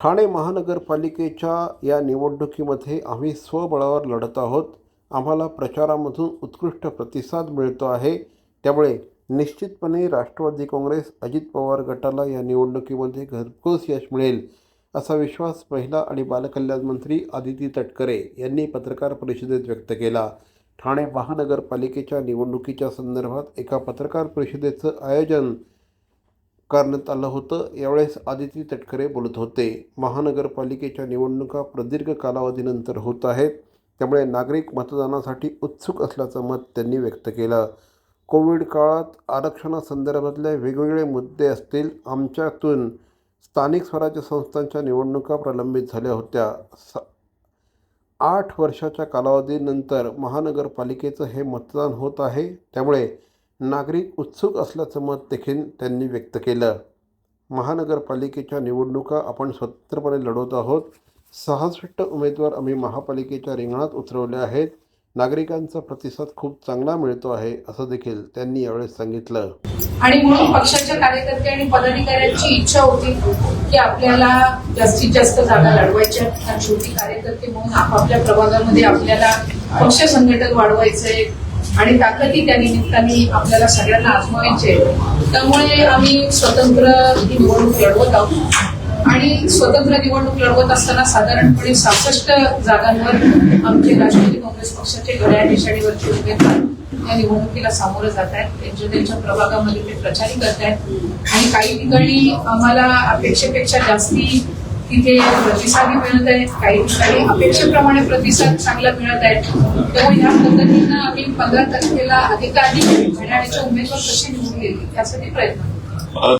ठाणे महानगरपालिकेच्या या निवडणुकीमध्ये आम्ही स्वबळावर लढत आहोत. आम्हाला प्रचारामधून उत्कृष्ट प्रतिसाद मिळतो आहे. त्यामुळे निश्चितपणे राष्ट्रवादी काँग्रेस अजित पवार गटाला या निवडणुकीमध्ये घरपोच यश मिळेल, असा विश्वास महिला आणि बालकल्याण मंत्री आदिती तटकरे यांनी पत्रकार परिषदेत व्यक्त केला. ठाणे महानगरपालिकेच्या निवडणुकीच्या संदर्भात एका पत्रकार परिषदेचं आयोजन करण्यात आलं होतं. यावेळेस आदिती तटकरे बोलत होते. महानगरपालिकेच्या निवडणुका प्रदीर्घ कालावधीनंतर होत आहेत, त्यामुळे नागरिक मतदानासाठी उत्सुक असल्याचं मत त्यांनी व्यक्त केलं. कोविड काळात आरक्षणासंदर्भातले वेगवेगळे मुद्दे असतील. आमच्यातून स्थानिक स्वराज्य संस्थांच्या निवडणुका प्रलंबित झाल्या होत्या. 8 वर्षाच्या कालावधीनंतर महानगरपालिकेचं हे मतदान होत आहे, त्यामुळे नागरिक उत्सुक असल्याचं मत देखील त्यांनी व्यक्त केलं. महानगरपालिकेच्या निवडणुका आपण स्वतंत्रपणे लढवत आहोत. 66 उमेदवार आम्ही महापालिकेच्या रिंगणात उतरवले आहेत. नागरिकांचा प्रतिसाद खूप चांगला मिळतो आहे, असं देखील त्यांनी यावेळेस सांगितलं. आणि म्हणून पक्षाच्या कार्यकर्ते आणि पदाधिकाऱ्यांची इच्छा होती की आपल्याला जास्तीत जास्त जागा लढवायच्या आणि शेवटी कार्यकर्ते म्हणून आपापल्या प्रभागामध्ये आपल्याला पक्ष संघटन वाढवायचंय आणि ताकदी त्या निमित्ताने आपल्याला सगळ्यांना आजमावायचे. त्यामुळे आम्ही स्वतंत्र ही निवडणूक लढवत आहोत आणि स्वतंत्र निवडणूक लढवत असताना साधारणपणे 66 जागांवर आमचे राष्ट्रवादी काँग्रेस पक्षाचे घड्याळ निशाणीवरचे उमेदवार या निवडणुकीला सामोरं जात आहेत. त्यांच्या प्रभागामध्ये ते प्रचारही करत आहेत आणि काही ठिकाणी आम्हाला अपेक्षेपेक्षा जास्ती तिथे प्रतिसादही मिळत आहेत. काही ठिकाणी अपेक्षेप्रमाणे प्रतिसाद चांगला मिळत आहे. त्यामुळे ह्या पद्धतीनं आम्ही 15 तारखेला अधिकाधिक घड्याळाचे उमेदवार कसे निवडून येतील यासाठी प्रयत्न